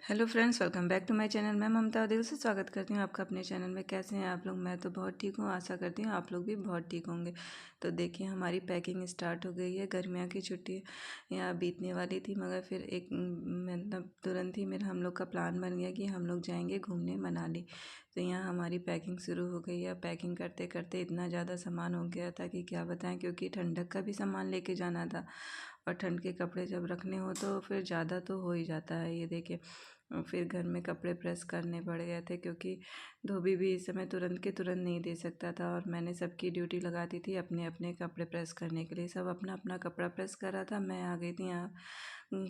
Hello friends, welcome back to my channel. मैं ममता दिल से स्वागत करती हूँ आपका अपने चैनल में। कैसे हैं आप लोग? मैं तो बहुत ठीक हूँ। आशा करती हूँ आप लोग भी बहुत ठीक होंगे। तो देखिए, हमारी पैकिंग स्टार्ट हो गई है। गर्मियों की छुट्टी यहाँ बीतने वाली थी, मगर फिर एक मतलब तुरंत ही मेरा हम लोग का प्लान बन गया कि हम लोग जाएंगे घूमने मनाली। तो यहाँ हमारी पैकिंग शुरू हो गई है। पैकिंग करते करते इतना ज़्यादा सामान हो गया था कि क्या बताएं, क्योंकि ठंडक का भी सामान लेके जाना था और ठंड के कपड़े जब रखने हो तो फिर ज़्यादा तो हो ही जाता है। ये देखिए, फिर घर में कपड़े प्रेस करने पड़ गए थे, क्योंकि धोबी भी इस समय तुरंत के तुरंत नहीं दे सकता था। और मैंने सबकी ड्यूटी लगा दी थी अपने अपने कपड़े प्रेस करने के लिए। सब अपना अपना कपड़ा प्रेस कर रहा था। मैं आ गई थी यहाँ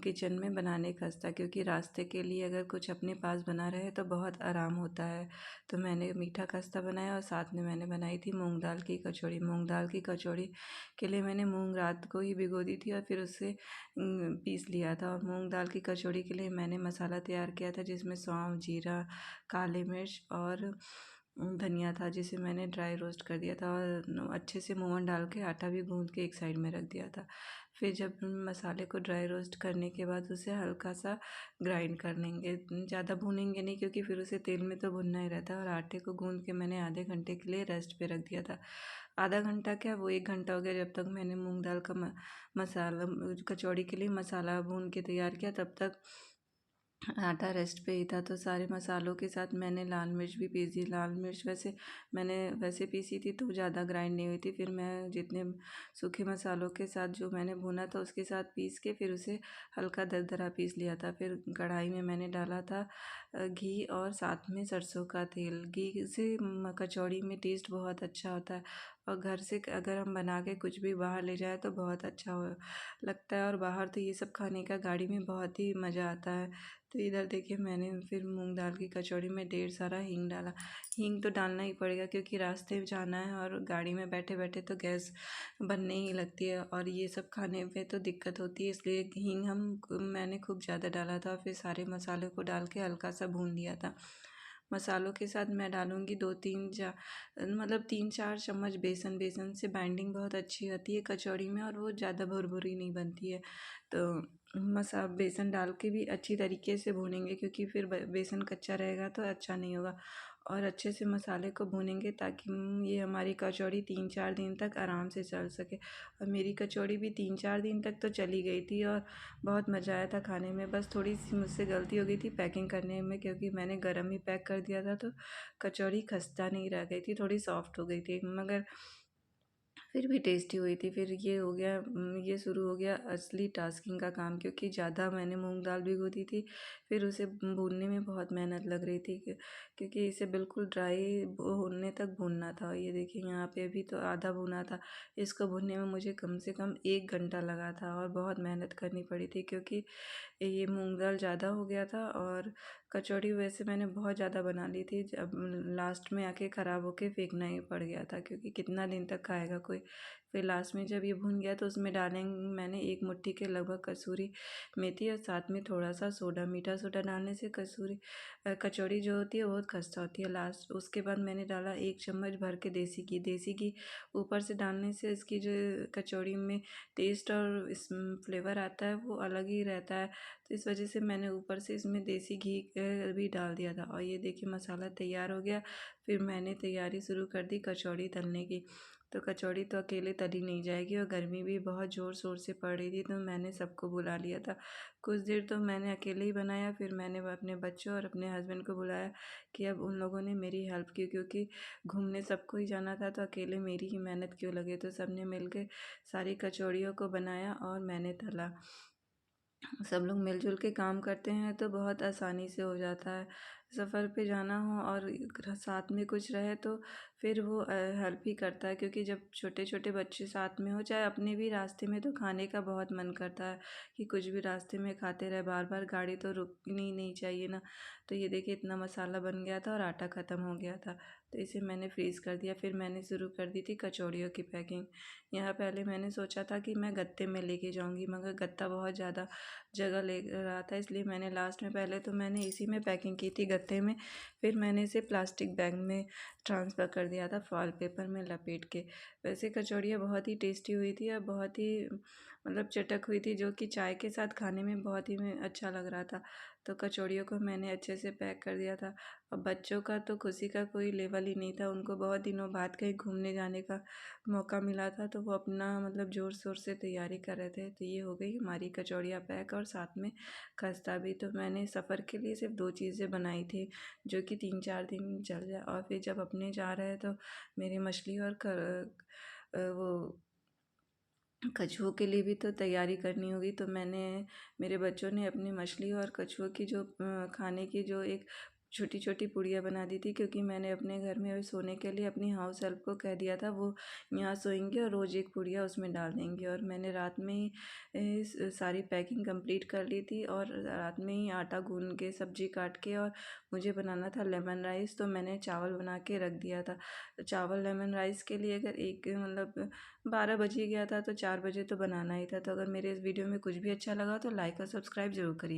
किचन में बनाने खस्ता, क्योंकि रास्ते के लिए अगर कुछ अपने पास बना रहे तो बहुत आराम होता है। तो मैंने मीठा खस्ता बनाया और साथ में मैंने बनाई थी मूंग दाल की कचौड़ी। मूंग दाल की कचौड़ी के लिए मैंने मूंग रात को ही भिगो दी थी और फिर उससे पीस लिया था। और मूंग दाल की कचौड़ी के लिए मैंने मसाला तैयार किया था, जिसमें सौंफ, जीरा, काली मिर्च और धनिया था, जिसे मैंने ड्राई रोस्ट कर दिया था। और अच्छे से मोमन डाल के आटा भी गूंद के एक साइड में रख दिया था। फिर जब मसाले को ड्राई रोस्ट करने के बाद उसे हल्का सा ग्राइंड कर लेंगे, ज़्यादा भूनेंगे नहीं, क्योंकि फिर उसे तेल में तो भुनना ही रहता है। और आटे को गूंद के मैंने आधे घंटे के लिए रेस्ट पे रख दिया था। आधा घंटा क्या, वो 1 घंटा हो गया। जब तक मैंने मूंग दाल का मसाला कचौड़ी के लिए मसाला भून के तैयार किया, तब तक आटा रेस्ट पे ही था। तो सारे मसालों के साथ मैंने लाल मिर्च भी पीस दी। लाल मिर्च वैसे पीसी थी तो ज़्यादा ग्राइंड नहीं हुई थी। फिर मैं जितने सूखे मसालों के साथ जो मैंने भुना था उसके साथ पीस के फिर उसे हल्का दरदरा पीस लिया था। फिर कढ़ाई में मैंने डाला था घी और साथ में सरसों का तेल। घी से कचौड़ी में टेस्ट बहुत अच्छा होता है। और घर से अगर हम बना के कुछ भी बाहर ले जाए तो बहुत अच्छा लगता है। और बाहर तो ये सब खाने का गाड़ी में बहुत ही मज़ा आता है। तो इधर देखिए, मैंने फिर मूंग दाल की कचौड़ी में ढेर सारा हींग डाला। हींग तो डालना ही पड़ेगा, क्योंकि रास्ते में जाना है और गाड़ी में बैठे बैठे तो गैस बनने ही लगती है और ये सब खाने में तो दिक्कत होती है। इसलिए हींग मैंने खूब ज़्यादा डाला था। और फिर सारे मसालों को डाल के हल्का सा भून लिया था। मसालों के साथ मैं डालूँगी 3-4 चम्मच बेसन। बेसन से बाइंडिंग बहुत अच्छी होती है कचौड़ी में और वो ज़्यादा भुरभुरी नहीं बनती है। तो बेसन डाल के भी अच्छी तरीके से भूनेंगे, क्योंकि फिर बेसन कच्चा रहेगा तो अच्छा नहीं होगा। और अच्छे से मसाले को भूनेंगे ताकि ये हमारी कचौड़ी 3-4 दिन तक आराम से चल सके। और मेरी कचौड़ी भी 3-4 दिन तक तो चली गई थी और बहुत मज़ा आया था खाने में। बस थोड़ी सी मुझसे गलती हो गई थी पैकिंग करने में, क्योंकि मैंने गर्म ही पैक कर दिया था तो कचौड़ी खस्ता नहीं रह गई थी, थोड़ी सॉफ्ट हो गई थी, मगर फिर भी टेस्टी हुई थी। फिर ये हो गया, ये शुरू हो गया असली टास्किंग का काम, क्योंकि ज़्यादा मैंने मूंग दाल भिगो दी थी। फिर उसे भूनने में बहुत मेहनत लग रही थी, क्योंकि इसे बिल्कुल ड्राई होने तक भूनना था। ये देखिए, यहाँ पे भी तो आधा भुना था। इसको भूनने में मुझे कम से कम 1 घंटा लगा था और बहुत मेहनत करनी पड़ी थी, क्योंकि ये मूंग दाल ज़्यादा हो गया था। और कचौड़ी वैसे मैंने बहुत ज़्यादा बना ली थी, जब लास्ट में आके ख़राब होके फेंकना ही पड़ गया था, क्योंकि कितना दिन तक खाएगा कोई। फिर लास्ट में जब ये भुन गया तो उसमें डालेंगे मैंने 1 मुट्ठी के लगभग कसूरी मेथी और साथ में थोड़ा सा सोडा। मीठा सोडा डालने से कचौड़ी जो होती है बहुत खस्ता होती है। लास्ट उसके बाद मैंने डाला 1 चम्मच भर के देसी घी। देसी घी ऊपर से डालने से इसकी जो कचौड़ी में टेस्ट और इस फ्लेवर आता है वो अलग ही रहता है। तो इस वजह से मैंने ऊपर से इसमें देसी घी भी डाल दिया था। और ये देखिए, मसाला तैयार हो गया। फिर मैंने तैयारी शुरू कर दी कचौड़ी तलने की। तो कचौड़ी तो अकेले तली नहीं जाएगी और गर्मी भी बहुत ज़ोर शोर से पड़ रही थी, तो मैंने सबको बुला लिया था। कुछ देर तो मैंने अकेले ही बनाया, फिर मैंने अपने बच्चों और अपने हस्बैंड को बुलाया कि अब उन लोगों ने मेरी हेल्प की, क्योंकि घूमने सबको ही जाना था तो अकेले मेरी ही मेहनत क्यों लगे। तो सबने मिलके सारी कचौड़ियों को बनाया और मैंने तला। सब लोग मिलजुल के काम करते हैं तो बहुत आसानी से हो जाता है। सफ़र पे जाना हो और साथ में कुछ रहे तो फिर वो हेल्प ही करता है, क्योंकि जब छोटे छोटे बच्चे साथ में हो, चाहे अपने भी रास्ते में, तो खाने का बहुत मन करता है कि कुछ भी रास्ते में खाते रहे। बार बार गाड़ी तो रुकनी नहीं चाहिए ना। तो ये देखिए, इतना मसाला बन गया था और आटा ख़त्म हो गया था, तो इसे मैंने फ्रीज़ कर दिया। फिर मैंने शुरू कर दी थी कचौड़ियों की पैकिंग। यहाँ पहले मैंने सोचा था कि मैं गत्ते में लेके जाऊँगी, मगर गत्ता बहुत ज़्यादा जगह ले रहा था, इसलिए मैंने लास्ट में पहले तो मैंने इसी में पैकिंग की थी गत्ते में। फिर मैंने इसे प्लास्टिक बैग में ट्रांसफ़र कर दिया था, फॉइल पेपर में लपेट के। वैसे कचौड़ियाँ बहुत ही टेस्टी हुई थी और बहुत ही मतलब चटक हुई थी, जो कि चाय के साथ खाने में बहुत ही में अच्छा लग रहा था। तो कचौड़ियों को मैंने अच्छे से पैक कर दिया था। और बच्चों का तो खुशी का कोई लेवल ही नहीं था। उनको बहुत दिनों बाद कहीं घूमने जाने का मौका मिला था, तो वो अपना मतलब ज़ोर शोर से तैयारी कर रहे थे। तो ये हो गई हमारी कचौड़ियाँ पैक, और साथ में खस्ता भी। तो मैंने सफ़र के लिए सिर्फ 2 चीज़ें बनाई थी, जो कि 3-4 दिन चल जाए। और फिर जब अपने जा रहे तो मेरी मछली और वो कछुओं के लिए भी तो तैयारी करनी होगी। तो मैंने, मेरे बच्चों ने अपनी मछली और कछुओं की जो खाने की जो एक छोटी छोटी पुड़िया बना दी थी, क्योंकि मैंने अपने घर में सोने के लिए अपनी हाउस हेल्प को कह दिया था, वो यहाँ सोएंगे और रोज़ एक पुड़िया उसमें डाल देंगे। और मैंने रात में ही सारी पैकिंग कंप्लीट कर ली थी, और रात में ही आटा गूंद के सब्जी काट के, और मुझे बनाना था लेमन राइस, तो मैंने चावल बना के रख दिया था। तो चावल लेमन राइस के लिए अगर एक मतलब 12 बज ही गया था, तो 4 बजे तो बनाना ही था। तो अगर मेरे इस वीडियो में कुछ भी अच्छा लगा तो लाइक और सब्सक्राइब ज़रूर करिए।